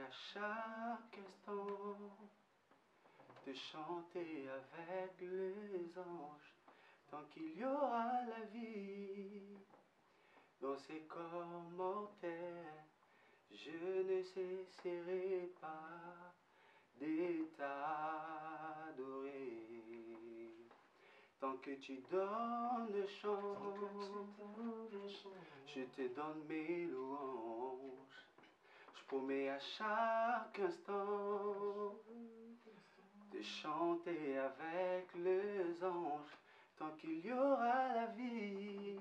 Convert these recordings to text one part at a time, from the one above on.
à chaque instant de chanter avec les anges, tant qu'il y aura la vie dans ces corps mortels. Je ne cesserai pas de t'adorer. Tant que tu donnes chance, je te donne mes louanges. Je promets à chaque instant de chanter avec les anges, tant qu'il y aura la vie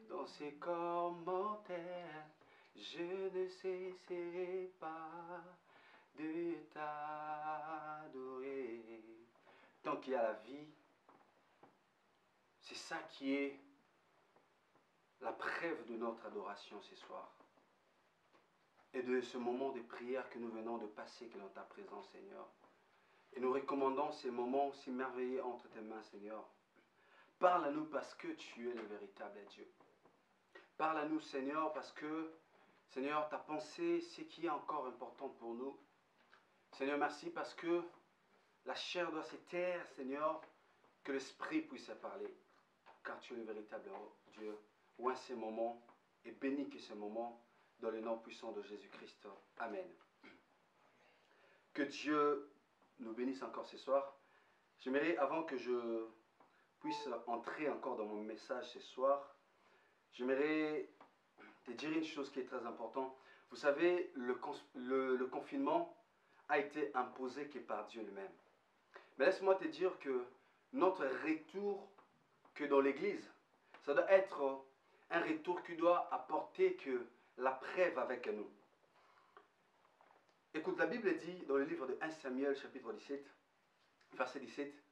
dans ces corps mortels. Je ne cesserai pas de t'adorer. Tant qu'il y a la vie, c'est ça qui est la preuve de notre adoration ce soir. Et de ce moment de prière que nous venons de passer, qui est dans ta présence, Seigneur. Et nous recommandons ces moments si merveilleux entre tes mains, Seigneur. Parle à nous parce que tu es le véritable Dieu. Parle à nous, Seigneur, parce que, Seigneur, ta pensée, c'est qui est encore important pour nous. Seigneur, merci parce que la chair doit se taire, Seigneur, que l'Esprit puisse parler. Car tu es le véritable Dieu. Oint ces moments et bénis que ces moments dans le nom puissant de Jésus-Christ. Amen. Que Dieu nous bénisse encore ce soir. J'aimerais, avant que je puisse entrer encore dans mon message ce soir, j'aimerais te dire une chose qui est très importante. Vous savez, le confinement a été imposé que par Dieu lui-même. Mais laisse-moi te dire que notre retour que dans l'église, ça doit être un retour qui doit apporter que la preuve avec nous. Écoute, la Bible dit dans le livre de 1 Samuel, chapitre 17, verset 17,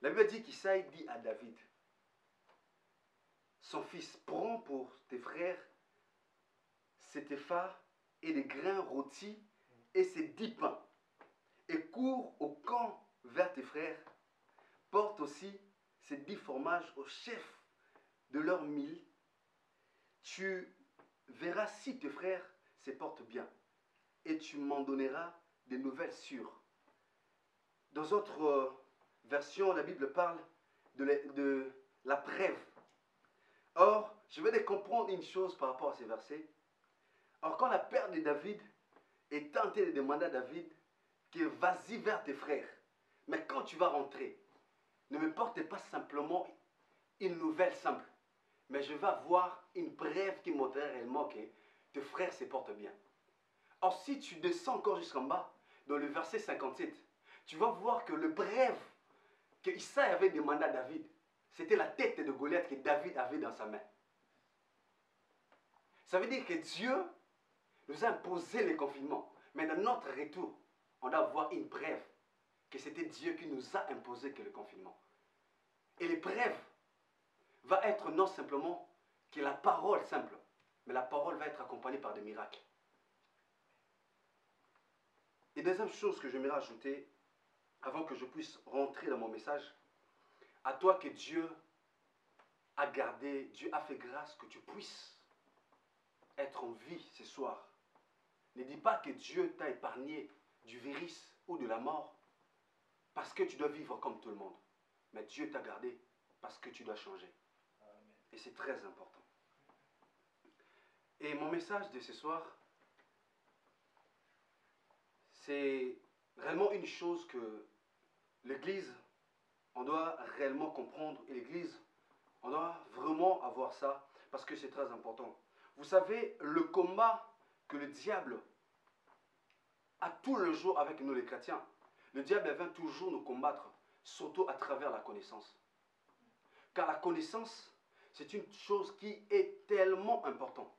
la Bible dit qu'Isaïe dit à David, son fils, prends pour tes frères cet épha et des grains rôtis et ces 10 pains, et cours au camp vers tes frères, porte aussi ces 10 fromages au chef de leur mille. Tu verras si tes frères se portent bien, et tu m'en donneras des nouvelles sûres. Dans d'autres versions, la Bible parle de la preuve. Or, je vais te comprendre une chose par rapport à ces versets. Or, quand la père de David est tentée de demander à David que vas-y vers tes frères, mais quand tu vas rentrer, ne me porte pas simplement une nouvelle simple, mais je vais avoir une preuve qui montrera réellement que tes frères se portent bien. Or, si tu descends encore jusqu'en bas, dans le verset 57, tu vas voir que le preuve que Isaïe avait demandé à David, c'était la tête de Goliath que David avait dans sa main. Ça veut dire que Dieu nous a imposé le confinement. Mais dans notre retour, on doit avoir une preuve que c'était Dieu qui nous a imposé que le confinement. Et l'épreuve va être non simplement que la parole simple, mais la parole va être accompagnée par des miracles. Et deuxième chose que j'aimerais ajouter, avant que je puisse rentrer dans mon message, à toi que Dieu a gardé, Dieu a fait grâce que tu puisses être en vie ce soir. Ne dis pas que Dieu t'a épargné du virus ou de la mort parce que tu dois vivre comme tout le monde. Mais Dieu t'a gardé parce que tu dois changer. Amen. Et c'est très important. Et mon message de ce soir, c'est réellement une chose que l'Église, on doit réellement comprendre. Et l'Église, on doit vraiment avoir ça parce que c'est très important. Vous savez, le combat que le diable a tout le jour avec nous les chrétiens, le diable vient toujours nous combattre, surtout à travers la connaissance. Car la connaissance, c'est une chose qui est tellement importante.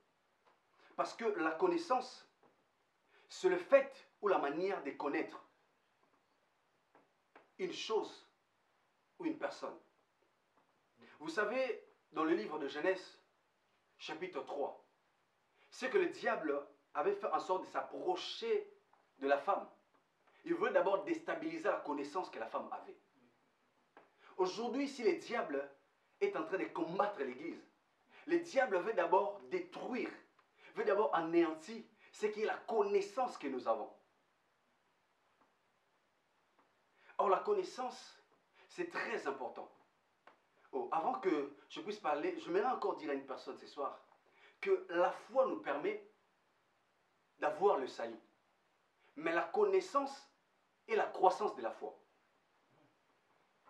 Parce que la connaissance, c'est le fait ou la manière de connaître une chose ou une personne. Vous savez, dans le livre de Genèse, chapitre 3, c'est que le diable avait fait en sorte de s'approcher de la femme. Il veut d'abord déstabiliser la connaissance que la femme avait. Aujourd'hui, si le diable est en train de combattre l'Église, le diable veut d'abord détruire, veut d'abord anéantir c'est qui est la connaissance que nous avons. Or, la connaissance, c'est très important. Oh, avant que je puisse parler, je voudrais encore dire à une personne ce soir que la foi nous permet d'avoir le salut. Mais la connaissance est la croissance de la foi.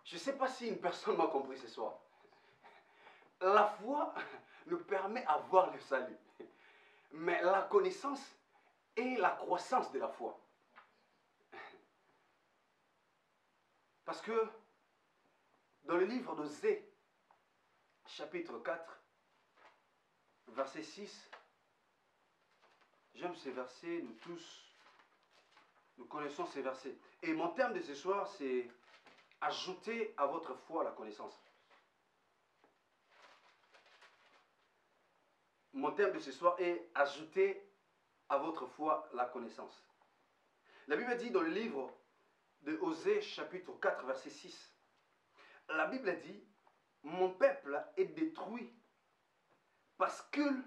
Je ne sais pas si une personne m'a compris ce soir. La foi nous permet d'avoir le salut. Mais la connaissance est la croissance de la foi. Parce que dans le livre d'Osée, chapitre 4, verset 6, j'aime ces versets, nous tous, nous connaissons ces versets. Et mon terme de ce soir, c'est ajouter à votre foi la connaissance. Mon terme de ce soir est ajouter à votre foi la connaissance. La Bible dit dans le livre de Osée, chapitre 4, verset 6, la Bible dit, mon peuple est détruit parce qu'il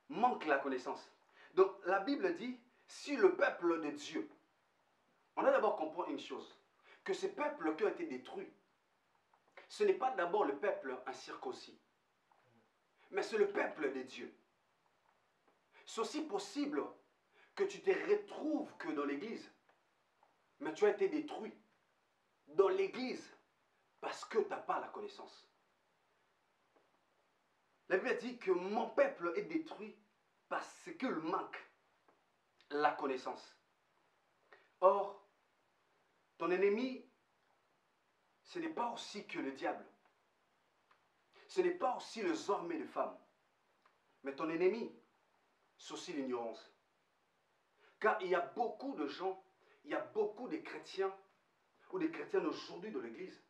manque la connaissance. Donc la Bible dit, si le peuple de Dieu, on doit d'abord comprendre une chose, que ce peuple qui a été détruit, ce n'est pas d'abord le peuple incirconcis, mais c'est le peuple de Dieu. C'est aussi possible que tu te retrouves que dans l'église, mais tu as été détruit dans l'église parce que tu n'as pas la connaissance. La Bible dit que mon peuple est détruit parce qu'il manque la connaissance. Or, ton ennemi, ce n'est pas aussi que le diable. Ce n'est pas aussi les hommes et les femmes. Mais ton ennemi, c'est aussi l'ignorance. Car il y a beaucoup de gens, il y a beaucoup de chrétiens, ou des chrétiens aujourd'hui dans l'église.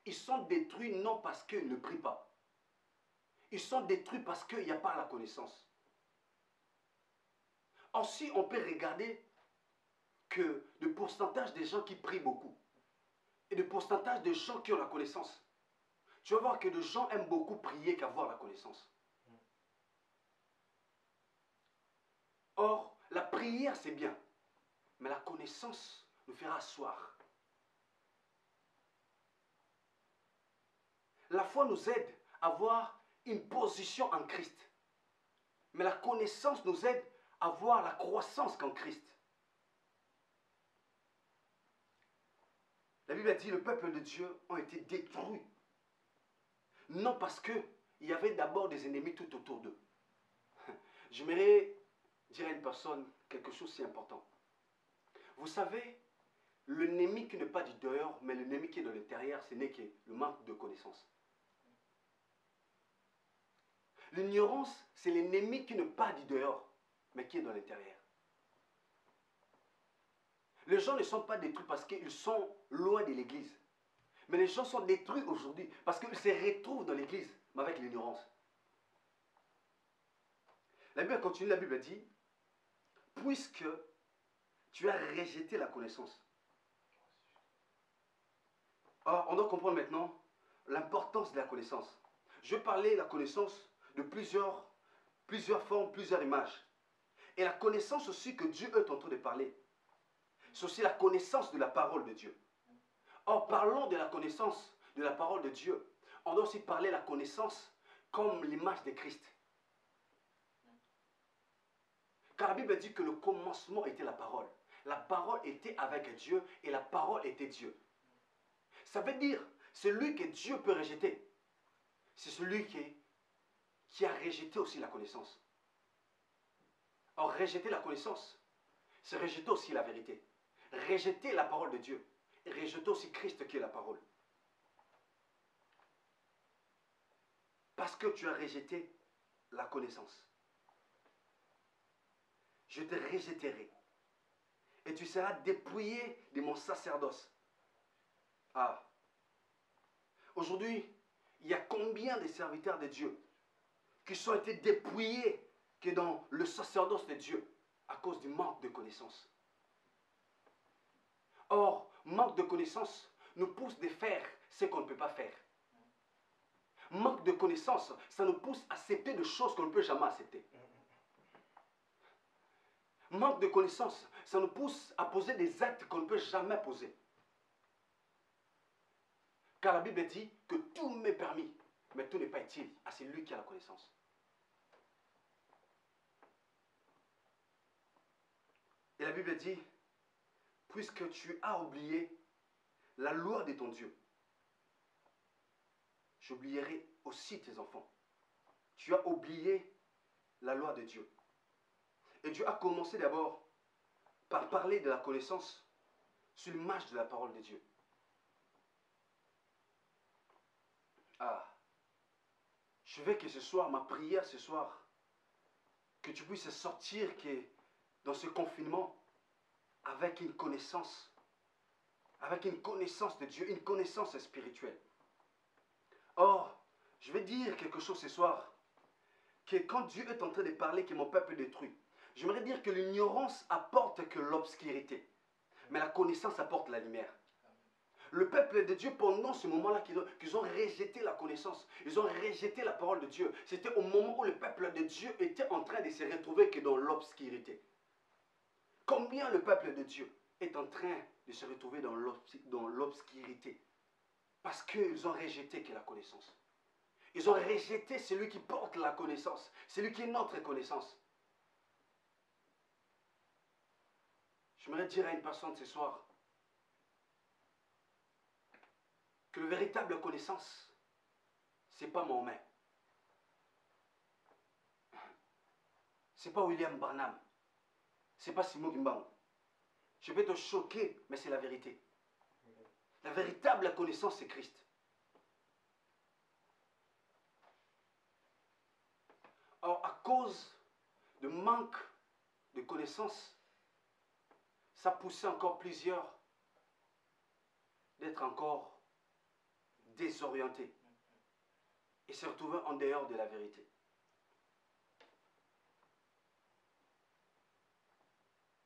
Ils sont détruits non parce qu'ils ne prient pas. Ils sont détruits parce qu'il n'y a pas la connaissance. Aussi, on peut regarder que le pourcentage des gens qui prient beaucoup et le pourcentage des gens qui ont la connaissance. Tu vas voir que les gens aiment beaucoup prier qu'avoir la connaissance. Or, la prière, c'est bien. Mais la connaissance nous fera asseoir. La foi nous aide à avoir une position en Christ. Mais la connaissance nous aide à avoir la croissance qu'en Christ. La Bible dit que le peuple de Dieu a été détruit. Non parce qu'il y avait d'abord des ennemis tout autour d'eux. J'aimerais dire à une personne quelque chose de si important. Vous savez, l'ennemi qui n'est pas du dehors, mais l'ennemi qui est dans l'intérieur, ce n'est que le manque de connaissance. L'ignorance, c'est l'ennemi qui n'est pas du dehors, mais qui est dans l'intérieur. Les gens ne sont pas détruits parce qu'ils sont loin de l'église. Mais les gens sont détruits aujourd'hui parce qu'ils se retrouvent dans l'église, mais avec l'ignorance. La Bible continue, la Bible dit, puisque tu as rejeté la connaissance. Alors, on doit comprendre maintenant l'importance de la connaissance. Je vais parler de la connaissance de plusieurs formes, plusieurs images. Et la connaissance aussi que Dieu est en train de parler, c'est aussi la connaissance de la parole de Dieu. Or, parlons de la connaissance de la parole de Dieu. On doit aussi parler de la connaissance comme l'image de Christ. Car la Bible dit que le commencement était la parole. La parole était avec Dieu et la parole était Dieu. Ça veut dire, celui que Dieu peut rejeter, c'est celui qui a rejeté aussi la connaissance. Or, rejeter la connaissance, c'est rejeter aussi la vérité. Rejeter la parole de Dieu. Et rejeter aussi Christ qui est la parole. Parce que tu as rejeté la connaissance. Je te rejetterai. Et tu seras dépouillé de mon sacerdoce. Ah. Aujourd'hui, il y a combien de serviteurs de Dieu qui sont été dépouillés que dans le sacerdoce de Dieu à cause du manque de connaissance. Or, manque de connaissance nous pousse à faire ce qu'on ne peut pas faire. Manque de connaissance, ça nous pousse à accepter des choses qu'on ne peut jamais accepter. Manque de connaissance, ça nous pousse à poser des actes qu'on ne peut jamais poser. Car la Bible dit que tout m'est permis, mais tout n'est pas utile à celui qui a la connaissance. Et la Bible dit, puisque tu as oublié la loi de ton Dieu, j'oublierai aussi tes enfants. Tu as oublié la loi de Dieu. Et Dieu a commencé d'abord par parler de la connaissance sur l'image de la parole de Dieu. Ah, je veux que ce soir, ma prière ce soir, que tu puisses sortir dans ce confinement avec une connaissance de Dieu, une connaissance spirituelle. Or, je vais dire quelque chose ce soir, que quand Dieu est en train de parler que mon peuple est détruit, j'aimerais dire que l'ignorance apporte que l'obscurité, mais la connaissance apporte la lumière. Le peuple de Dieu, pendant ce moment-là, qu'ils ont rejeté la connaissance, ils ont rejeté la parole de Dieu. C'était au moment où le peuple de Dieu était en train de se retrouver que dans l'obscurité. Combien le peuple de Dieu est en train de se retrouver dans l'obscurité? Parce qu'ils ont rejeté que la connaissance. Ils ont rejeté celui qui porte la connaissance, celui qui est notre connaissance. J'aimerais dire à une personne ce soir que la véritable connaissance, ce n'est pas Mahomet. Ce n'est pas William Branham. Ce n'est pas Simon Gimbangu. Je vais te choquer, mais c'est la vérité. La véritable connaissance, c'est Christ. Or, à cause de manque de connaissance, ça poussait encore plusieurs d'être encore désorientés et se retrouver en dehors de la vérité.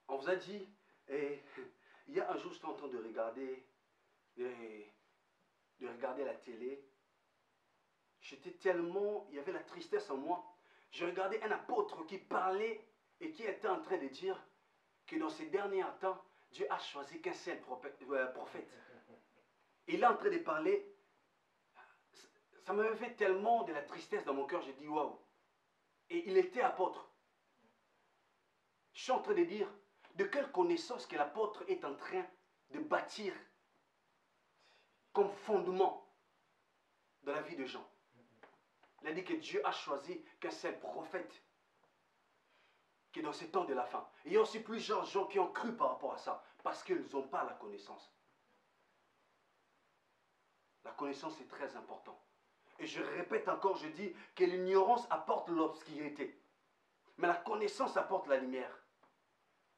On vous a dit, et il y a un jour, j'étais en train de regarder la télé. J'étais tellement, il y avait la tristesse en moi. Je regardais un apôtre qui parlait et qui était en train de dire que dans ces derniers temps, Dieu a choisi qu'un seul prophète. Il est en train de parler. Ça m'avait fait tellement de la tristesse dans mon cœur, j'ai dit waouh. Et il était apôtre. Je suis en train de dire de quelle connaissance que l'apôtre est en train de bâtir comme fondement dans la vie de gens. Il a dit que Dieu a choisi qu'un seul prophète qui est dans ces temps de la fin. Et il y a aussi plusieurs gens qui ont cru par rapport à ça parce qu'ils n'ont pas la connaissance. La connaissance est très importante. Et je répète encore, je dis que l'ignorance apporte l'obscurité. Mais la connaissance apporte la lumière.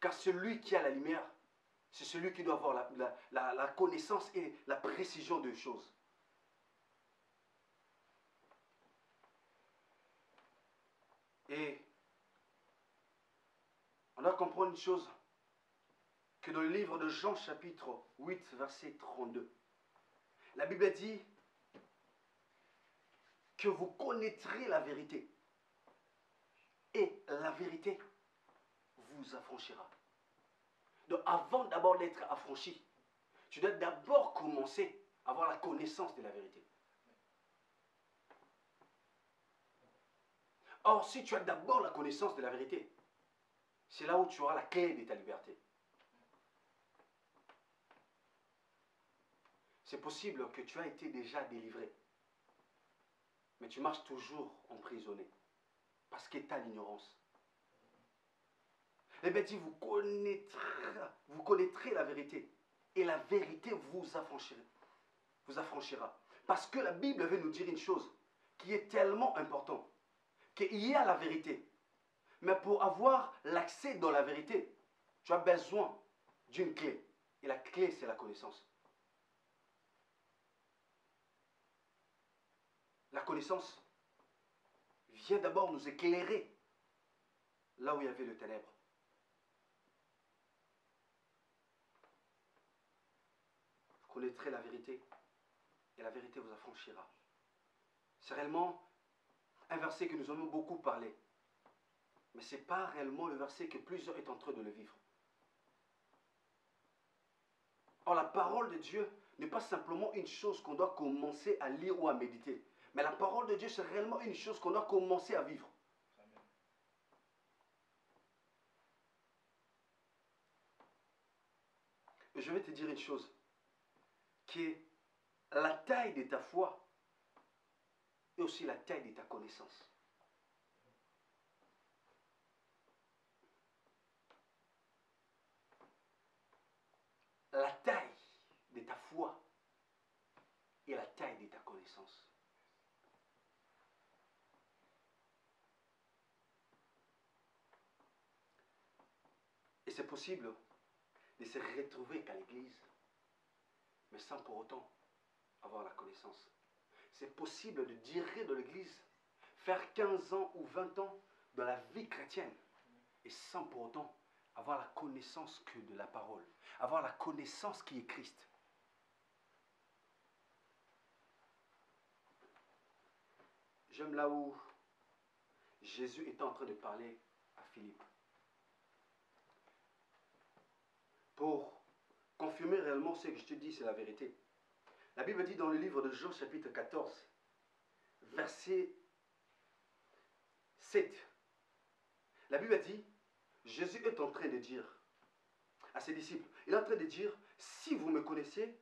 Car celui qui a la lumière, c'est celui qui doit avoir la connaissance et la précision de choses. Et on doit comprendre une chose, que dans le livre de Jean chapitre 8, verset 32, la Bible dit que vous connaîtrez la vérité et la vérité vous affranchira. Donc avant d'abord d'être affranchi, tu dois d'abord commencer à avoir la connaissance de la vérité. Or, si tu as d'abord la connaissance de la vérité, c'est là où tu auras la clé de ta liberté. C'est possible que tu as été déjà délivré, mais tu marches toujours emprisonné parce que tu as l'ignorance. Eh bien, dit, vous connaîtrez la vérité et la vérité vous affranchira. Parce que la Bible veut nous dire une chose qui est tellement importante, qu'il y a la vérité. Mais pour avoir l'accès dans la vérité, tu as besoin d'une clé. Et la clé, c'est la connaissance. La connaissance vient d'abord nous éclairer là où il y avait le ténèbre. Vous connaîtrez la vérité et la vérité vous affranchira. C'est réellement un verset que nous en avons beaucoup parlé. Mais ce n'est pas réellement le verset que plusieurs sont en train de le vivre. Or, la parole de Dieu n'est pas simplement une chose qu'on doit commencer à lire ou à méditer. Mais la parole de Dieu, c'est réellement une chose qu'on doit commencer à vivre. Et je vais te dire une chose, qui est la taille de ta foi et aussi la taille de ta connaissance. La taille de ta foi et la taille de ta connaissance. Et c'est possible de se retrouver qu'à l'église, mais sans pour autant avoir la connaissance. C'est possible de durer de l'église, faire 15 ans ou 20 ans dans la vie chrétienne, et sans pour autant avoir la connaissance que de la parole, avoir la connaissance qui est Christ. J'aime là où Jésus est en train de parler à Philippe. Pour confirmer réellement ce que je te dis, c'est la vérité. La Bible dit dans le livre de Jean chapitre 14, verset 7. La Bible dit, Jésus est en train de dire à ses disciples, il est en train de dire, si vous me connaissez,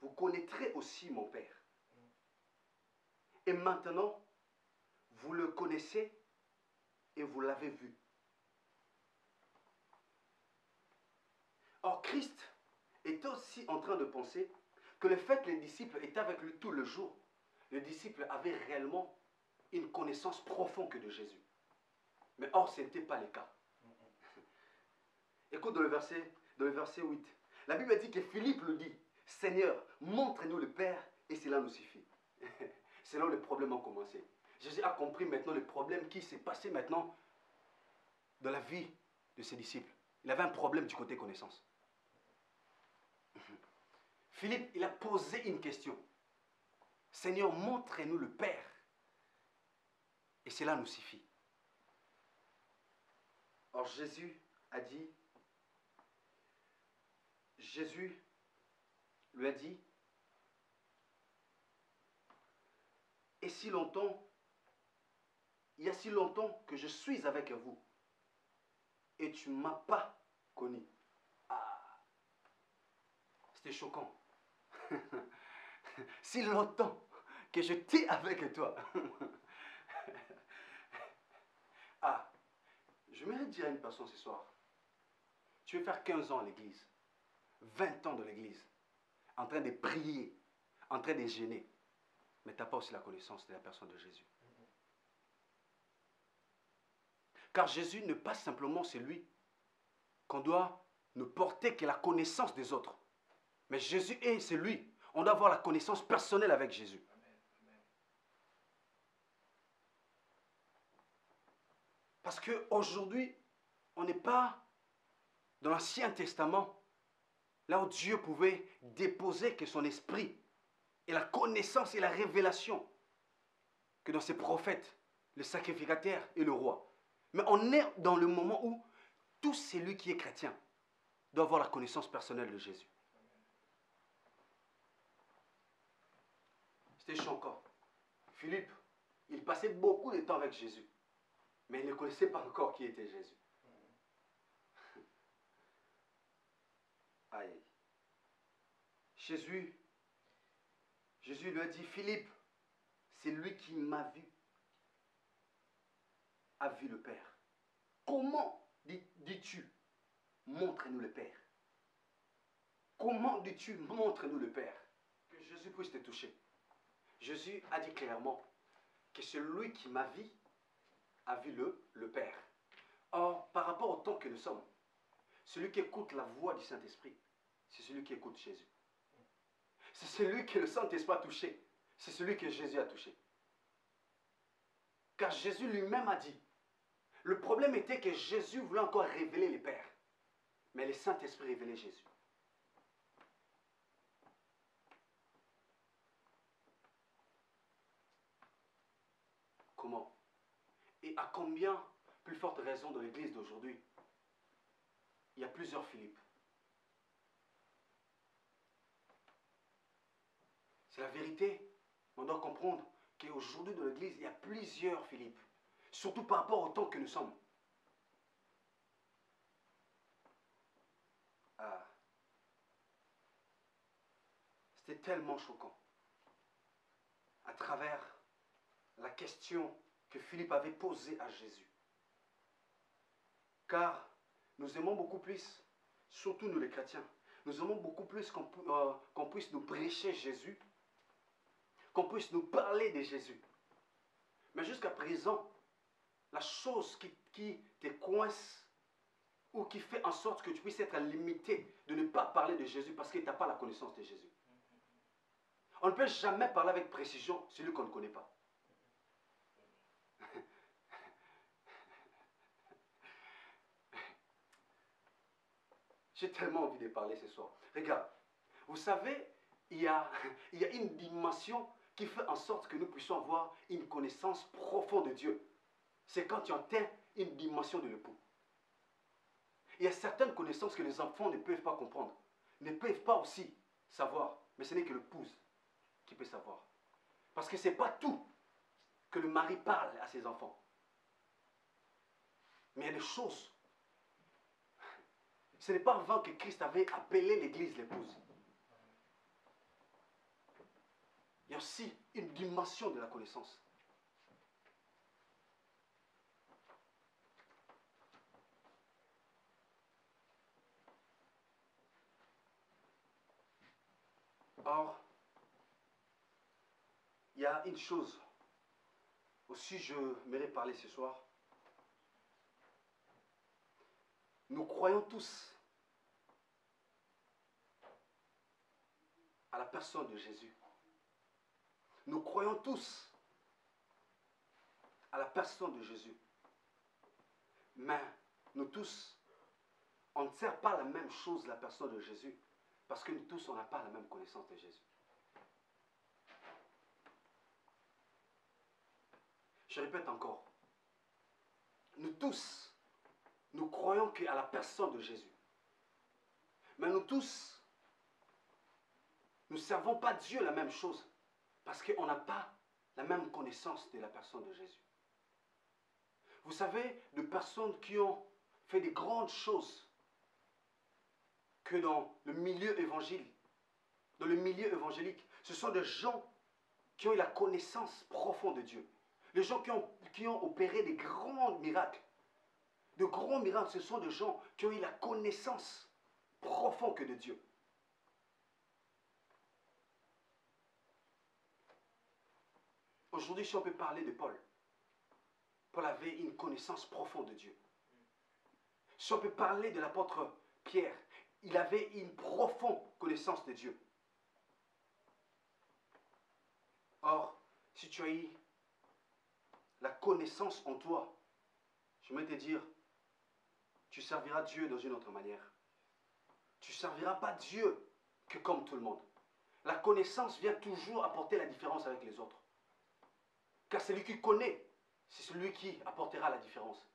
vous connaîtrez aussi mon Père. Et maintenant, vous le connaissez et vous l'avez vu. Or, Christ est aussi en train de penser que le fait que les disciples étaient avec lui tout le jour, les disciples avaient réellement une connaissance profonde que de Jésus. Mais or, ce n'était pas le cas. Écoute dans le verset 8. La Bible dit que Philippe lui dit, Seigneur, montre-nous le Père et cela nous suffit. C'est là où les problèmes ont commencé. Jésus a compris maintenant le problème qui s'est passé maintenant dans la vie de ses disciples. Il avait un problème du côté connaissance. Philippe, il a posé une question. Seigneur, montre-nous le Père. Et cela nous suffit. Or Jésus lui a dit, et si longtemps, il y a si longtemps que je suis avec vous, et tu ne m'as pas connu. Ah, c'était choquant. Si longtemps que j'étais avec toi. Ah, je voudrais dire à une personne ce soir, tu veux faire 15 ans à l'église, 20 ans de l'église, en train de prier, en train de jeûner, mais tu n'as pas aussi la connaissance de la personne de Jésus. Car Jésus n'est pas simplement celui qu'on doit ne porter que la connaissance des autres. Mais Jésus est celui, on doit avoir la connaissance personnelle avec Jésus. Parce qu'aujourd'hui, on n'est pas dans l'Ancien Testament, là où Dieu pouvait déposer que son esprit et la connaissance et la révélation que dans ses prophètes, le sacrificateur et le roi. Mais on est dans le moment où tout celui qui est chrétien doit avoir la connaissance personnelle de Jésus. C'était choquant. Philippe, il passait beaucoup de temps avec Jésus, mais il ne connaissait pas encore qui était Jésus. Aïe. Jésus lui a dit, Philippe, c'est lui qui m'a vu, a vu le Père. Comment dis-tu, montre-nous le Père? Comment dis-tu, montre-nous le Père? Que Jésus puisse te toucher. Jésus a dit clairement que celui qui m'a vu a vu le Père. Or, par rapport au temps que nous sommes, celui qui écoute la voix du Saint-Esprit, c'est celui qui écoute Jésus. C'est celui que le Saint-Esprit a touché. C'est celui que Jésus a touché. Car Jésus lui-même a dit, le problème était que Jésus voulait encore révéler le Père. Mais le Saint-Esprit révélait Jésus. Comment? Et à combien plus forte raison dans l'église d'aujourd'hui, il y a plusieurs Philippe. C'est la vérité. On doit comprendre qu'aujourd'hui dans l'église, il y a plusieurs Philippe. Surtout par rapport au temps que nous sommes. Ah. C'était tellement choquant. À travers la question que Philippe avait posée à Jésus. Car nous aimons beaucoup plus, surtout nous les chrétiens, nous aimons beaucoup plus qu'on puisse nous prêcher Jésus, qu'on puisse nous parler de Jésus. Mais jusqu'à présent, la chose qui te coince ou qui fait en sorte que tu puisses être limité de ne pas parler de Jésus parce que tu n'as pas la connaissance de Jésus. On ne peut jamais parler avec précision celui qu'on ne connaît pas. J'ai tellement envie de parler ce soir. Regarde, vous savez, il y a une dimension qui fait en sorte que nous puissions avoir une connaissance profonde de Dieu. C'est quand tu atteins une dimension de l'époux. Il y a certaines connaissances que les enfants ne peuvent pas comprendre, ne peuvent pas aussi savoir, mais ce n'est que l'épouse qui peut savoir. Parce que ce n'est pas tout que le mari parle à ses enfants. Mais il y a des choses. Ce n'est pas avant que Christ avait appelé l'église l'épouse. Il y a aussi une dimension de la connaissance. Or, il y a une chose aussi je m'aimerais parler ce soir. Nous croyons tous à la personne de Jésus. Nous croyons tous à la personne de Jésus. Mais nous tous, on ne sert pas la même chose la personne de Jésus parce que nous tous, on n'a pas la même connaissance de Jésus. Je répète encore. Nous tous, nous croyons qu'à la personne de Jésus. Mais nous tous, nous ne servons pas Dieu la même chose parce qu'on n'a pas la même connaissance de la personne de Jésus. Vous savez, de personnes qui ont fait des grandes choses que dans le milieu évangélique, ce sont des gens qui ont eu la connaissance profonde de Dieu. Les gens qui ont opéré des grands miracles. De grands miracles, ce sont des gens qui ont eu la connaissance profonde que de Dieu. Aujourd'hui, si on peut parler de Paul, Paul avait une connaissance profonde de Dieu. Si on peut parler de l'apôtre Pierre, il avait une profonde connaissance de Dieu. Or, si tu as eu la connaissance en toi, je vais te dire, tu serviras Dieu dans une autre manière. Tu ne serviras pas Dieu que comme tout le monde. La connaissance vient toujours apporter la différence avec les autres. Car celui qui connaît, c'est celui qui apportera la différence.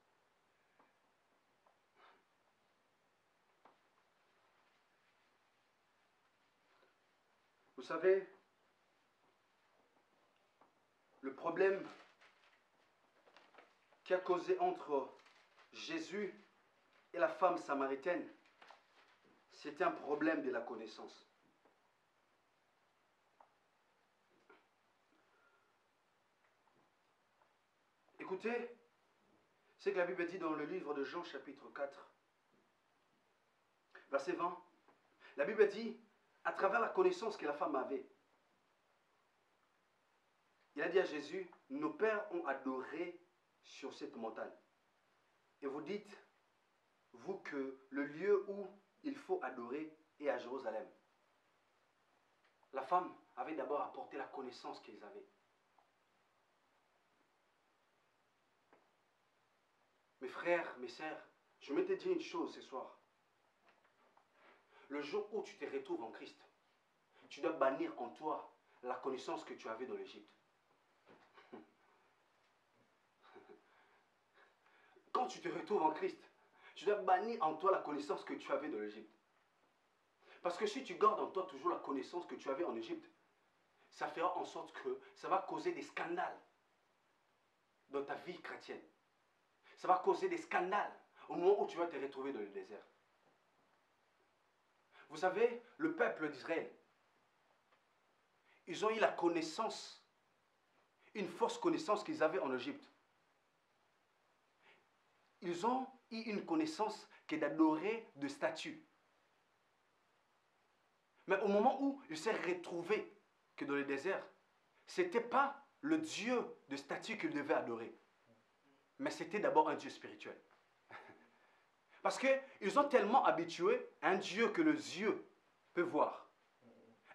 Vous savez, le problème qui a causé entre Jésus et la femme samaritaine, c'était un problème de la connaissance. Écoutez ce que la Bible dit dans le livre de Jean chapitre 4, verset 20. La Bible dit, à travers la connaissance que la femme avait, il a dit à Jésus, nos pères ont adoré sur cette montagne. Et vous dites, vous, que le lieu où il faut adorer est à Jérusalem. La femme avait d'abord apporté la connaissance qu'ils avaient. Mes frères, mes sœurs, je vais te dire une chose ce soir. Le jour où tu te retrouves en Christ, tu dois bannir en toi la connaissance que tu avais dans l'Égypte. quand tu te retrouves en Christ, tu dois bannir en toi la connaissance que tu avais de l'Égypte. Parce que si tu gardes en toi toujours la connaissance que tu avais en Égypte, ça fera en sorte que ça va causer des scandales dans ta vie chrétienne. Ça va causer des scandales au moment où tu vas te retrouver dans le désert. Vous savez, le peuple d'Israël, ils ont eu la connaissance, une fausse connaissance qu'ils avaient en Égypte. Ils ont eu une connaissance qui est d'adorer de statues. Mais au moment où ils s'est retrouvé que dans le désert, ce n'était pas le Dieu de statue qu'ils devaient adorer. Mais c'était d'abord un Dieu spirituel. Parce qu'ils ont tellement habitué à un Dieu que les yeux peuvent voir.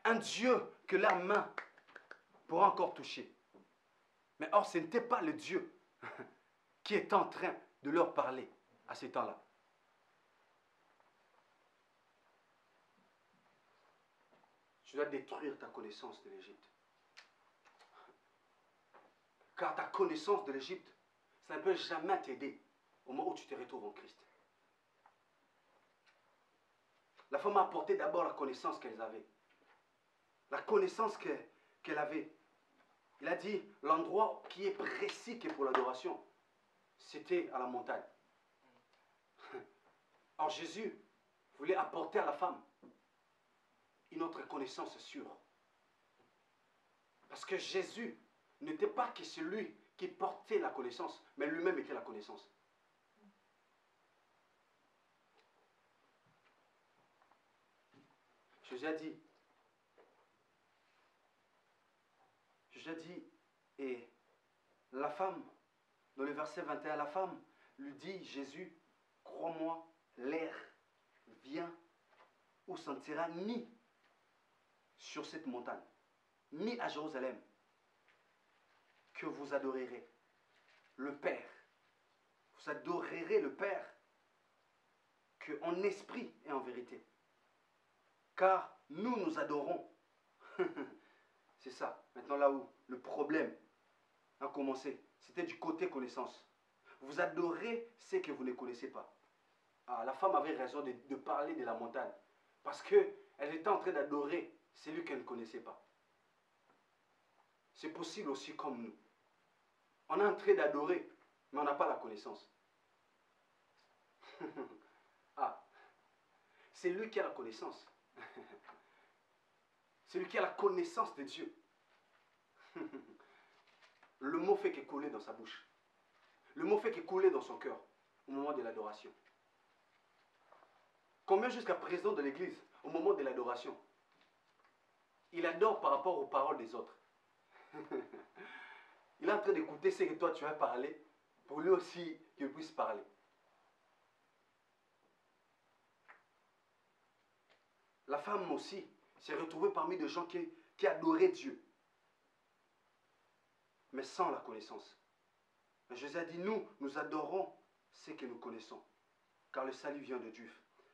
Un Dieu que la main pourra encore toucher. Mais or, ce n'était pas le Dieu qui est en train de leur parler à ces temps-là. Tu dois détruire ta connaissance de l'Égypte. Car ta connaissance de l'Égypte, ça ne peut jamais t'aider au moment où tu te retrouves en Christ. La femme a apporté d'abord la connaissance qu'elle avait. La connaissance qu'elle avait. Il a dit, l'endroit qui est précis qui est pour l'adoration, c'était à la montagne. Or Jésus voulait apporter à la femme une autre connaissance sûre. Parce que Jésus n'était pas que celui qui portait la connaissance, mais lui-même était la connaissance. Jésus a dit, et la femme, dans le verset 21, la femme lui dit, Jésus, crois-moi, l'air vient où sentira ni sur cette montagne, ni à Jérusalem, que vous adorerez le Père. Vous adorerez le Père qu'en esprit et en vérité. Car nous adorons. C'est ça. Maintenant là où le problème a commencé, c'était du côté connaissance. Vous adorez ce que vous ne connaissez pas. Ah, la femme avait raison de parler de la montagne. Parce qu'elle était en train d'adorer celui qu'elle ne connaissait pas. C'est possible aussi comme nous. On est en train d'adorer, mais on n'a pas la connaissance. Ah, c'est lui qui a la connaissance. C'est lui qui a la connaissance de Dieu. Le mot fait qu'il coulait dans sa bouche. Le mot fait qu'il coulait dans son cœur au moment de l'adoration. Combien jusqu'à présent de l'Église, au moment de l'adoration, il adore par rapport aux paroles des autres. Il est en train d'écouter ce que toi tu vas parler, pour lui aussi qu'il puisse parler. La femme aussi s'est retrouvée parmi des gens qui adoraient Dieu, mais sans la connaissance. Mais Jésus a dit, nous adorons ce que nous connaissons, car le salut vient de Dieu.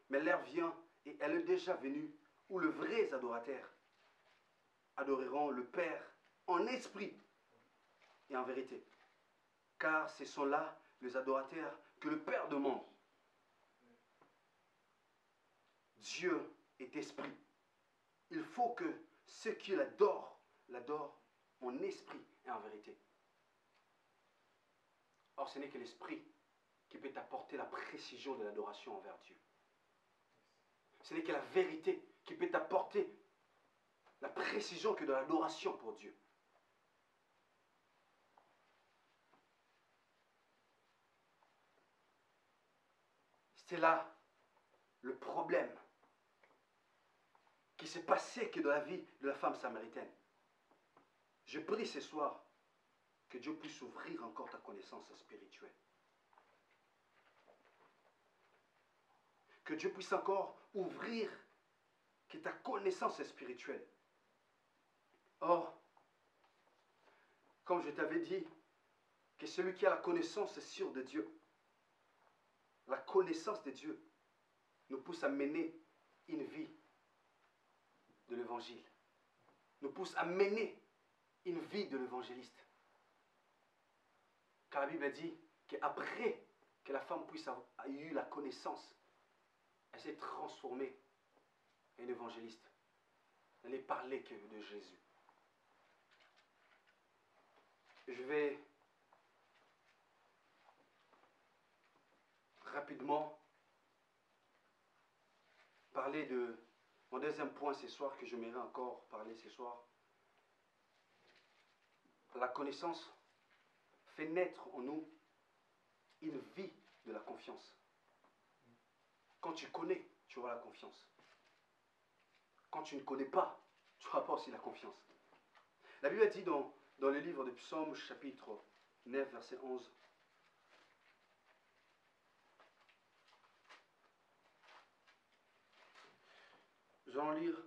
Mais l'heure vient, et elle est déjà venue, où les vrais adorateurs adoreront le Père en esprit et en vérité. Car ce sont là les adorateurs que le Père demande. Dieu est esprit. Il faut que ceux qui l'adorent en esprit et en vérité. Or, ce n'est que l'esprit qui peut apporter la précision de l'adoration envers Dieu. Ce n'est que la vérité qui peut apporter la précision que de l'adoration pour Dieu. C'est là le problème qui s'est passé que dans la vie de la femme samaritaine. Je prie ce soir que Dieu puisse ouvrir encore ta connaissance spirituelle. Que Dieu puisse encore ouvrir que ta connaissance spirituelle. Or, comme je t'avais dit, que celui qui a la connaissance sûre de Dieu, la connaissance de Dieu, nous pousse à mener une vie de l'évangile. Nous pousse à mener une vie de l'évangéliste. Car la Bible dit qu'après que la femme puisse avoir eu la connaissance. Elle s'est transformée en évangéliste. Elle n'est parlé que de Jésus. Je vais rapidement parler de mon deuxième point ce soir, que j'aimerais encore parler ce soir. La connaissance fait naître en nous une vie de la confiance. Quand tu connais, tu auras la confiance. Quand tu ne connais pas, tu n'auras pas aussi la confiance. La Bible dit dans le livre de Psaumes, chapitre 9, verset 11, je vais en lire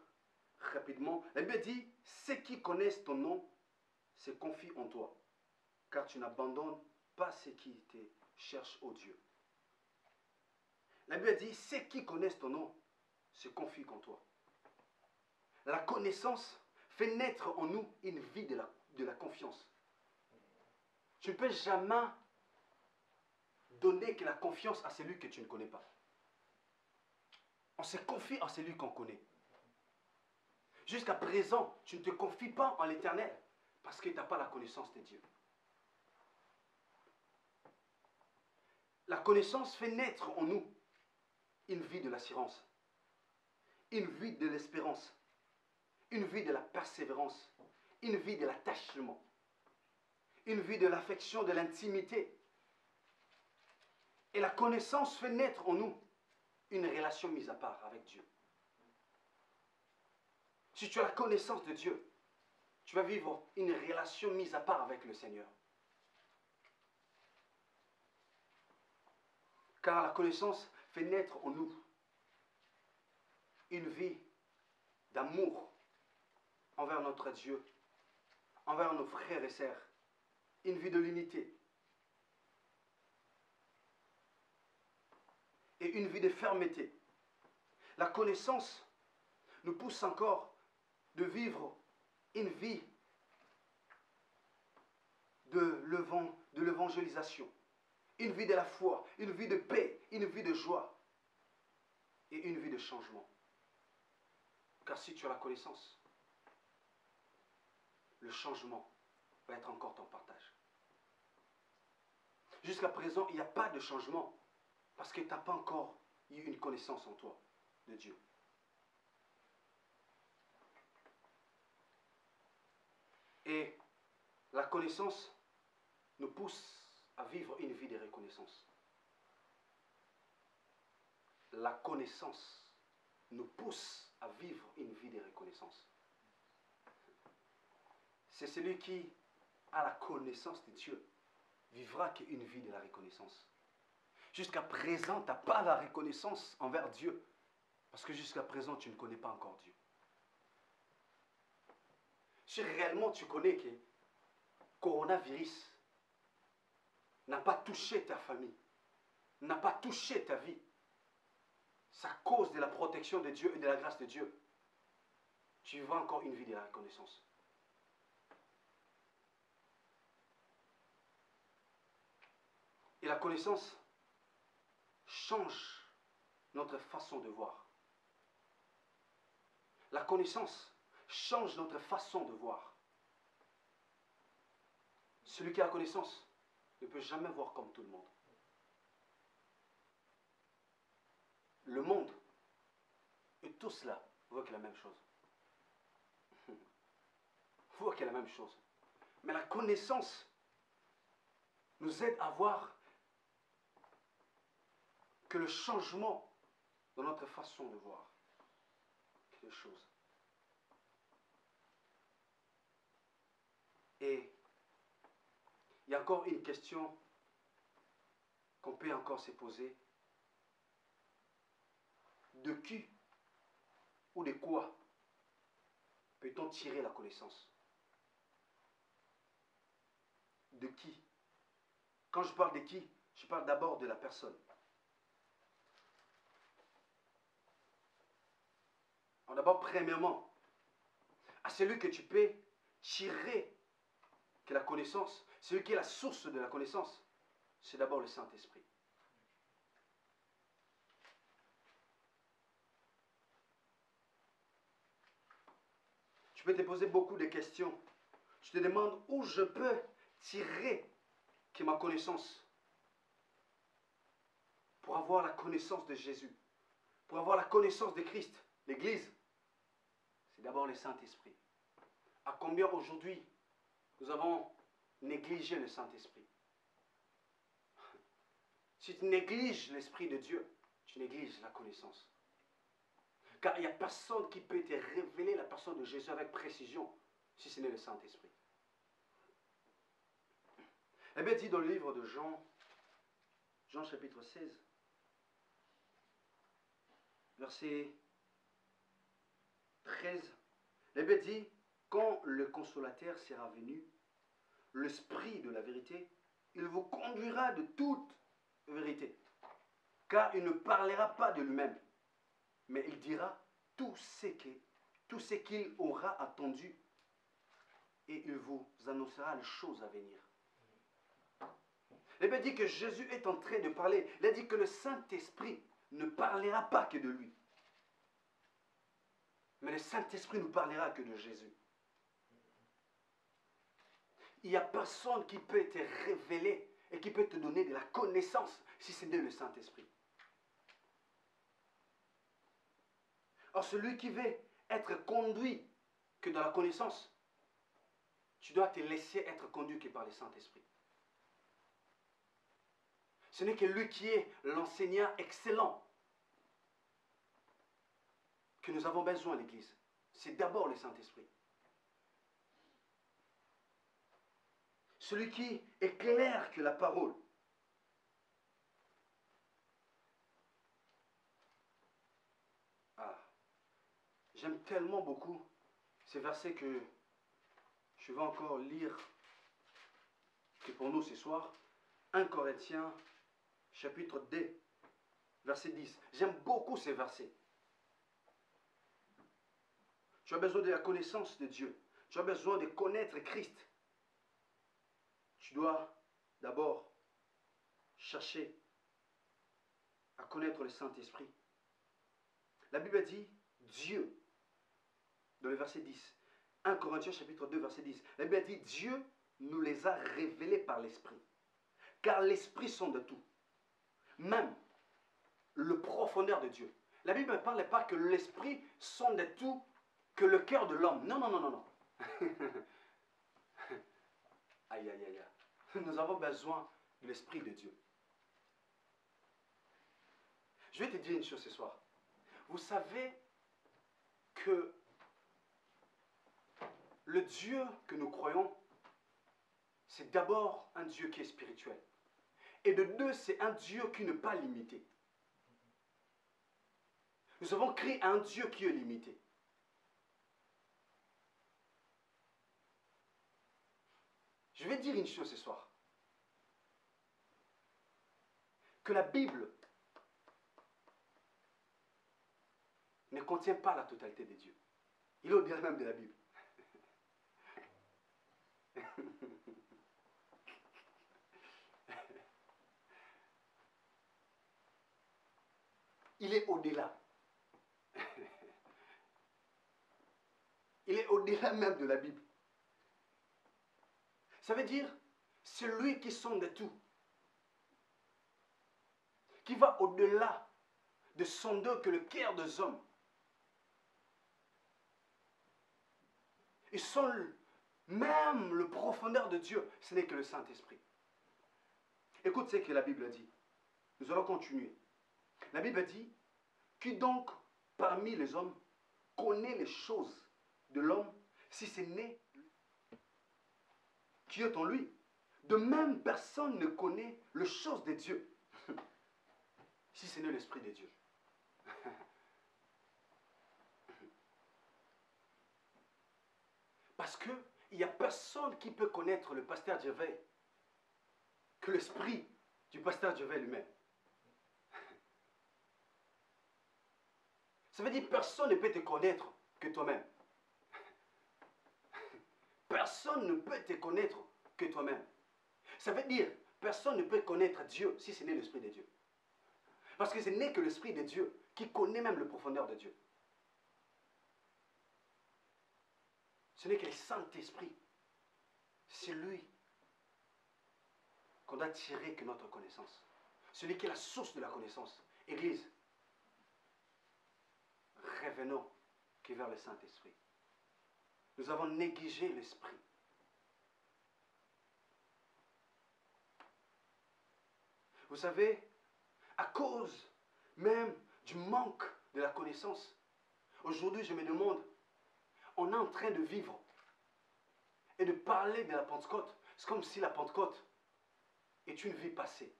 rapidement. La Bible dit, ceux qui connaissent ton nom se confient en toi, car tu n'abandonnes pas ceux qui te cherchent, ô Dieu. La Bible dit, ceux qui connaissent ton nom se confient en toi. La connaissance fait naître en nous une vie de la confiance. Tu ne peux jamais donner que la confiance à celui que tu ne connais pas. On se confie à celui qu'on connaît. Jusqu'à présent, tu ne te confies pas en l'Éternel parce que tu n'as pas la connaissance de Dieu. La connaissance fait naître en nous une vie de l'assurance, une vie de l'espérance, une vie de la persévérance, une vie de l'attachement, une vie de l'affection, de l'intimité. Et la connaissance fait naître en nous une relation mise à part avec Dieu. Si tu as la connaissance de Dieu, tu vas vivre une relation mise à part avec le Seigneur. Car la connaissance fait naître en nous une vie d'amour envers notre Dieu, envers nos frères et sœurs, une vie de l'unité et une vie de fermeté. La connaissance nous pousse encore de vivre une vie de l'évangélisation, une vie de la foi, une vie de paix, une vie de joie et une vie de changement. Car si tu as la connaissance, le changement va être encore ton partage. Jusqu'à présent, il n'y a pas de changement parce que tu n'as pas encore eu une connaissance en toi de Dieu. Et la connaissance nous pousse à vivre une vie de reconnaissance. La connaissance nous pousse à vivre une vie de reconnaissance. C'est celui qui a la connaissance de Dieu vivra qu'une vie de la reconnaissance. Jusqu'à présent, tu n'as pas la reconnaissance envers Dieu parce que jusqu'à présent, tu ne connais pas encore Dieu. Si réellement tu connais que le coronavirus n'a pas touché ta famille, n'a pas touché ta vie, c'est à cause de la protection de Dieu et de la grâce de Dieu, tu vivras encore une vie de la reconnaissance. Et la connaissance change notre façon de voir. La connaissance change notre façon de voir. Celui qui a la connaissance ne peut jamais voir comme tout le monde. Le monde et tout cela voient que la même chose. Voient que la même chose. Mais la connaissance nous aide à voir que le changement dans notre façon de voir les choses. Et il y a encore une question qu'on peut encore se poser. De qui ou de quoi peut-on tirer la connaissance? De qui? Quand je parle de qui, je parle d'abord de la personne. D'abord, premièrement, à celui que tu peux tirer que la connaissance, celui qui est la source de la connaissance, c'est d'abord le Saint-Esprit. Tu peux te poser beaucoup de questions. Tu te demandes où je peux tirer que ma connaissance pour avoir la connaissance de Jésus, pour avoir la connaissance de Christ. L'Église, c'est d'abord le Saint-Esprit. À combien aujourd'hui nous avons négligé le Saint-Esprit? Si tu négliges l'Esprit de Dieu, tu négliges la connaissance. Car il n'y a personne qui peut te révéler la personne de Jésus avec précision, si ce n'est le Saint-Esprit. Eh bien, dit dans le livre de Jean, Jean chapitre 16, verset 13, eh bien, dit, quand le consolateur sera venu, l'Esprit de la vérité, il vous conduira de toute vérité. Car il ne parlera pas de lui-même, mais il dira tout ce qu'il aura attendu et il vous annoncera les choses à venir. Il a dit que Jésus est en train de parler. Il a dit que le Saint-Esprit ne parlera pas que de lui. Mais le Saint-Esprit ne parlera que de Jésus. Il n'y a personne qui peut te révéler et qui peut te donner de la connaissance si ce n'est le Saint-Esprit. Or, celui qui veut être conduit que dans la connaissance, tu dois te laisser être conduit que par le Saint-Esprit. Ce n'est que lui qui est l'enseignant excellent que nous avons besoin à l'Église. C'est d'abord le Saint-Esprit. Celui qui est clair que la parole. Ah, j'aime tellement beaucoup ces versets que je vais encore lire que pour nous ce soir. 1 Corinthiens chapitre 2, verset 10. J'aime beaucoup ces versets. Tu as besoin de la connaissance de Dieu. Tu as besoin de connaître Christ. Tu dois d'abord chercher à connaître le Saint-Esprit. La Bible dit Dieu, dans le verset 10. 1 Corinthiens chapitre 2, verset 10. La Bible dit Dieu nous les a révélés par l'Esprit. Car l'Esprit sonde tout. Même le profondeur de Dieu. La Bible ne parle pas que l'Esprit sonde tout, que le cœur de l'homme. Non, non, non, non, non. Aïe, aïe, aïe. Nous avons besoin de l'Esprit de Dieu. Je vais te dire une chose ce soir. Vous savez que le Dieu que nous croyons, c'est d'abord un Dieu qui est spirituel. Et de deux, c'est un Dieu qui n'est pas limité. Nous avons créé un Dieu qui est limité. Je vais dire une chose ce soir. Que la Bible ne contient pas la totalité de Dieu. Il est au-delà même de la Bible. Il est au-delà. Il est au-delà même de la Bible. Ça veut dire, c'est lui qui sonde tout. Qui va au-delà de sonder que le cœur des hommes. Et seul, même le profondeur de Dieu, ce n'est que le Saint-Esprit. Écoute ce que la Bible dit. Nous allons continuer. La Bible dit, qui donc parmi les hommes connaît les choses de l'homme, si ce n'est qui est en lui. De même, personne ne connaît les choses de Dieu, si ce n'est l'Esprit de Dieu. Parce qu'il n'y a personne qui peut connaître le pasteur Gervais que l'Esprit du pasteur Gervais lui-même. Ça veut dire que personne ne peut te connaître que toi-même. Personne ne peut te connaître que toi-même. Ça veut dire personne ne peut connaître Dieu si ce n'est l'Esprit de Dieu. Parce que ce n'est que l'Esprit de Dieu qui connaît même le profondeur de Dieu. Ce n'est que le Saint-Esprit. C'est lui qu'on doit tirer que notre connaissance. Celui qui est la source de la connaissance. Église, revenons que vers le Saint-Esprit. Nous avons négligé l'Esprit. Vous savez, à cause même du manque de la connaissance, aujourd'hui je me demande, on est en train de vivre et de parler de la Pentecôte. C'est comme si la Pentecôte est une vie passée.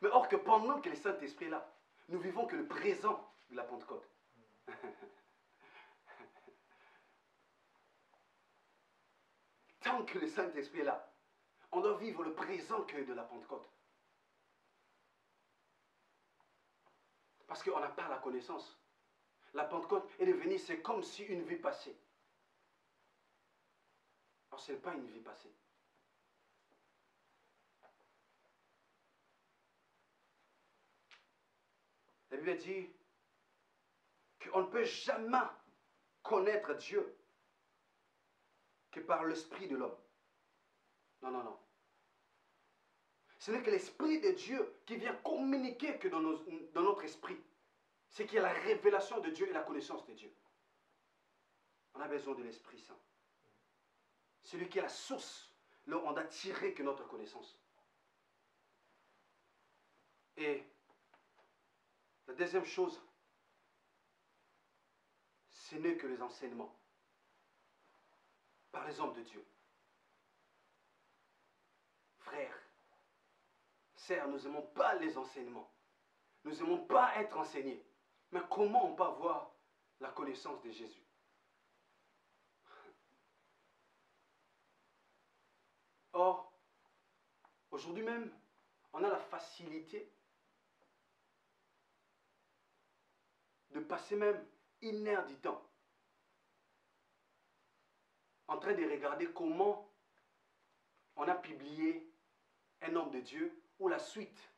Mais or que pendant que le Saint-Esprit est là, nous vivons que le présent de la Pentecôte. Tant que le Saint-Esprit est là, on doit vivre le présent que de la Pentecôte. Parce qu'on n'a pas la connaissance. La Pentecôte est devenue, c'est comme si une vie passée. Alors ce n'est pas une vie passée. La Bible dit qu'on ne peut jamais connaître Dieu que par l'esprit de l'homme. Non, non, non. Ce n'est que l'esprit de Dieu qui vient communiquer que dans notre esprit. C'est qu'il y a la révélation de Dieu et la connaissance de Dieu. On a besoin de l'Esprit Saint. Celui qui est la source, là on doit tirer que notre connaissance. Et la deuxième chose, ce n'est que les enseignements par les hommes de Dieu. Frères, sœurs, nous n'aimons pas les enseignements. Nous n'aimons pas être enseignés. Mais comment on peut avoir la connaissance de Jésus? Or, aujourd'hui même, on a la facilité de passer même 1 heure du temps en train de regarder comment on a publié un homme de Dieu ou la suite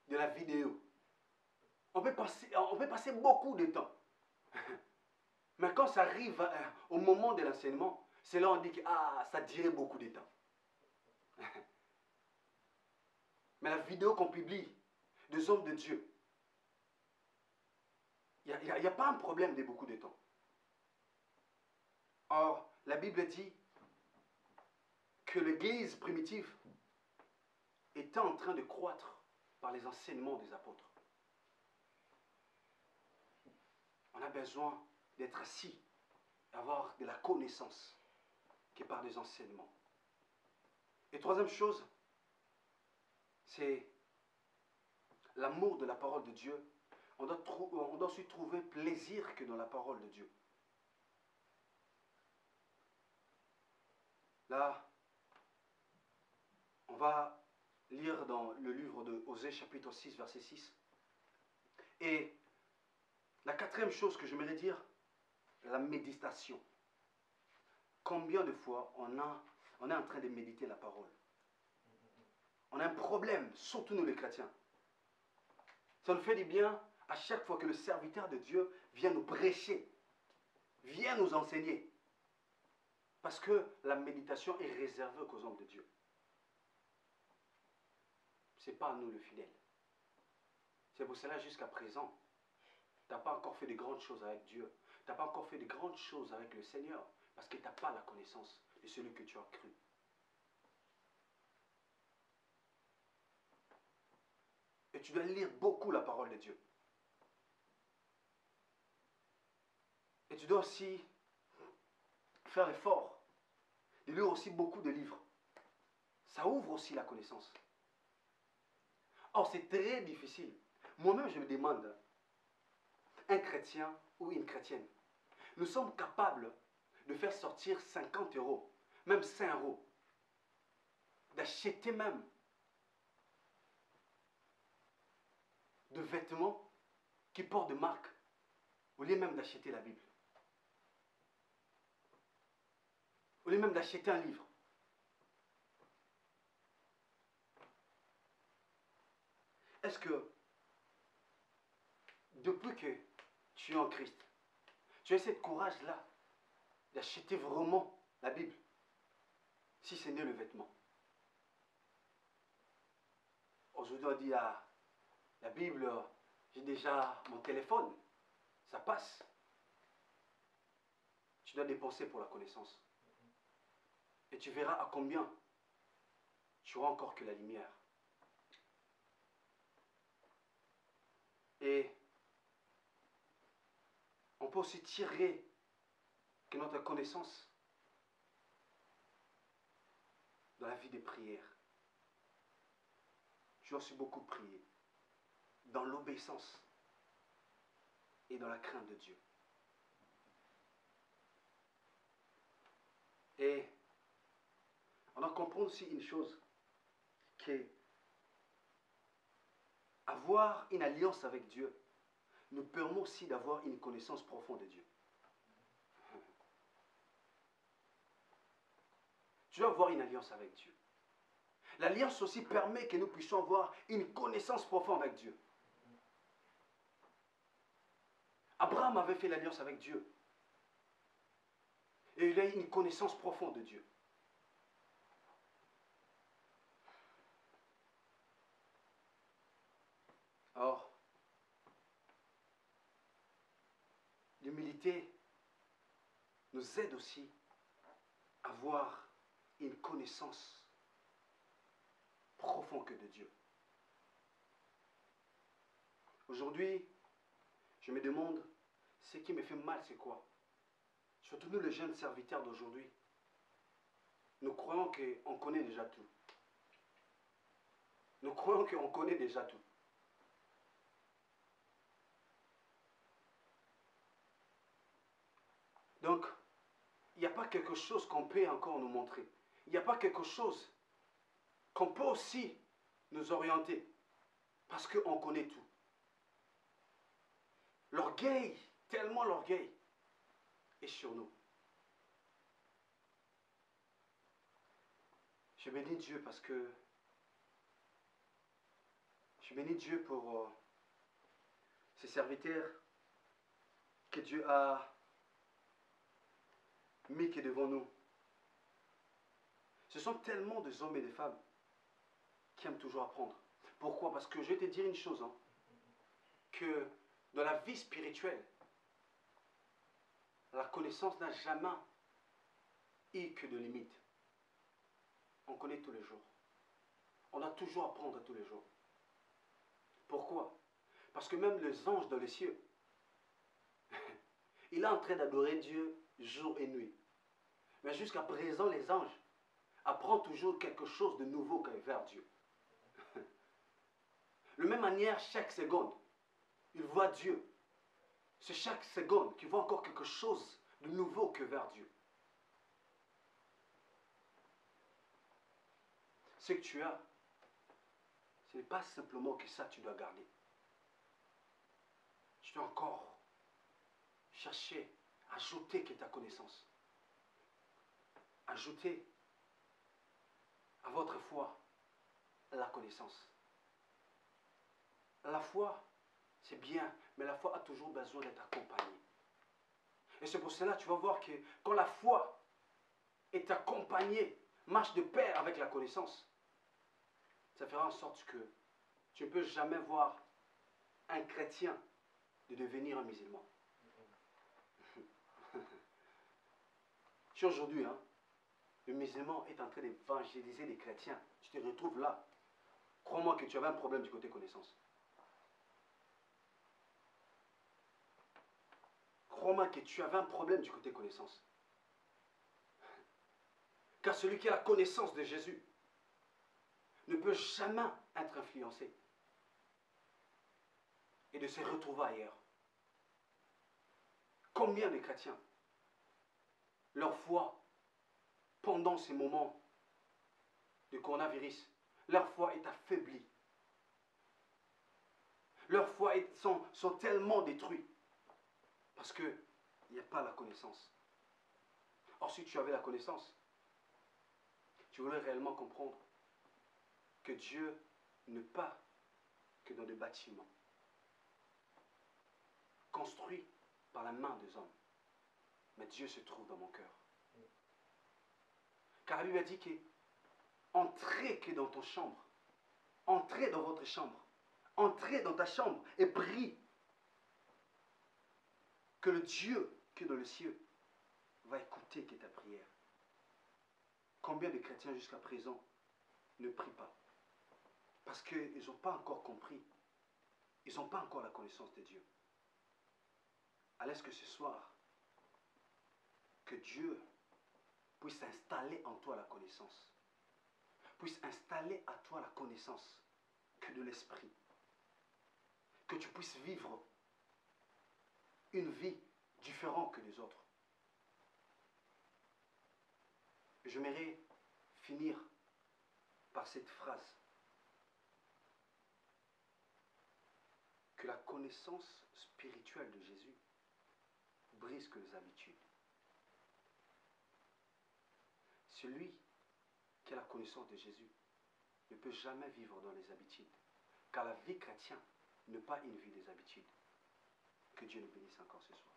de la vidéo. On peut passer beaucoup de temps. Mais quand ça arrive au moment de l'enseignement, c'est là où on dit que ça dirait beaucoup de temps. Mais la vidéo qu'on publie des hommes de Dieu, il n'y a pas un problème de beaucoup de temps. Or, la Bible dit que l'Église primitive était en train de croître par les enseignements des apôtres. On a besoin d'être assis, d'avoir de la connaissance qui est par des enseignements. Et troisième chose, c'est l'amour de la parole de Dieu. On doit aussi trouver plaisir que dans la parole de Dieu. Là, on va lire dans le livre de Osée, chapitre 6, verset 6. Et la quatrième chose que j'aimerais dire, la méditation. Combien de fois on est en train de méditer la parole? On a un problème, surtout nous les chrétiens. Ça nous fait du bien à chaque fois que le serviteur de Dieu vient nous prêcher, vient nous enseigner. Parce que la méditation est réservée qu'aux hommes de Dieu. Ce n'est pas à nous le fidèle. C'est pour cela jusqu'à présent, tu n'as pas encore fait de grandes choses avec Dieu. Tu n'as pas encore fait de grandes choses avec le Seigneur. Parce que tu n'as pas la connaissance de celui que tu as cru. Et tu dois lire beaucoup la parole de Dieu. Et tu dois aussi faire l'effort de lire aussi beaucoup de livres. Ça ouvre aussi la connaissance. Or, c'est très difficile. Moi-même, je me demande, un chrétien ou une chrétienne, nous sommes capables de faire sortir 50 €, même 5 €, d'acheter même de vêtements qui portent de marque, au lieu même d'acheter la Bible. Au lieu même d'acheter un livre. Est-ce que, depuis que tu es en Christ, Tu as cette courage-là d'acheter vraiment la Bible, si ce n'est le vêtement. Aujourd'hui, on dit, ah, la Bible, j'ai déjà mon téléphone, ça passe. Tu dois dépenser pour la connaissance. Et tu verras à combien tu auras encore que la lumière. Et on peut aussi tirer que notre connaissance dans la vie des prières. Tu as aussi beaucoup prié dans l'obéissance et dans la crainte de Dieu. Et on doit comprendre aussi une chose, que avoir une alliance avec Dieu nous permet aussi d'avoir une connaissance profonde de Dieu. Tu dois avoir une alliance avec Dieu. L'alliance aussi permet que nous puissions avoir une connaissance profonde avec Dieu. Abraham avait fait l'alliance avec Dieu. Et il a eu une connaissance profonde de Dieu. Or, l'humilité nous aide aussi à avoir une connaissance profonde que de Dieu. Aujourd'hui, je me demande, ce qui me fait mal, c'est quoi? Surtout nous, les jeunes serviteurs d'aujourd'hui, nous croyons qu'on connaît déjà tout. Nous croyons qu'on connaît déjà tout. Donc, il n'y a pas quelque chose qu'on peut encore nous montrer. Il n'y a pas quelque chose qu'on peut aussi nous orienter. Parce qu'on connaît tout. L'orgueil, tellement l'orgueil, est sur nous. Je bénis Dieu parce que je bénis Dieu pour ces serviteurs que Dieu a mis que devant nous. Ce sont tellement de hommes et de femmes qui aiment toujours apprendre. Pourquoi? Parce que je vais te dire une chose, hein, que dans la vie spirituelle, la connaissance n'a jamais eu que de limites. On connaît tous les jours. On a toujours à apprendre tous les jours. Pourquoi? Parce que même les anges dans les cieux, il est en train d'adorer Dieu jour et nuit. Mais jusqu'à présent, les anges apprennent toujours quelque chose de nouveau vers Dieu. De la même manière, chaque seconde, ils voient Dieu. C'est chaque seconde qu'ils voient encore quelque chose de nouveau que vers Dieu. Ce que tu as, ce n'est pas simplement que ça tu dois garder. Tu dois encore chercher, ajouter que ta connaissance. Ajouter à votre foi la connaissance. La foi, c'est bien, mais la foi a toujours besoin d'être accompagnée. Et c'est pour cela que tu vas voir que quand la foi est accompagnée, marche de pair avec la connaissance, ça fera en sorte que tu ne peux jamais voir un chrétien de devenir un musulman. Si aujourd'hui, hein, le musulman est en train d'évangéliser les chrétiens, tu te retrouves là, crois-moi que tu avais un problème du côté connaissance. Crois-moi que tu avais un problème du côté connaissance. Car celui qui a la connaissance de Jésus ne peut jamais être influencé et de se retrouver ailleurs. Combien de chrétiens, leur foi, pendant ces moments de coronavirus, leur foi est affaiblie. Leurs foi sont tellement détruits parce qu'il n'y a pas la connaissance. Or, si tu avais la connaissance, tu voulais réellement comprendre que Dieu n'est pas que dans des bâtiments construits par la main des hommes. mais Dieu se trouve dans mon cœur. Car la Bible a dit que entrez que dans ton chambre, entrez dans votre chambre, entrez dans ta chambre et prie que le Dieu qui est dans le ciel va écouter que ta prière. Combien de chrétiens jusqu'à présent ne prient pas? Parce qu'ils n'ont pas encore compris. Ils n'ont pas encore la connaissance de Dieu. Alors est-ce que ce soir, que Dieu puisse installer en toi la connaissance, puisse installer à toi la connaissance que de l'esprit, que tu puisses vivre une vie différente que les autres. J'aimerais finir par cette phrase. Que la connaissance spirituelle de Jésus brise que les habitudes. Celui qui a la connaissance de Jésus ne peut jamais vivre dans les habitudes. Car la vie chrétienne n'est pas une vie des habitudes. Que Dieu nous bénisse encore ce soir.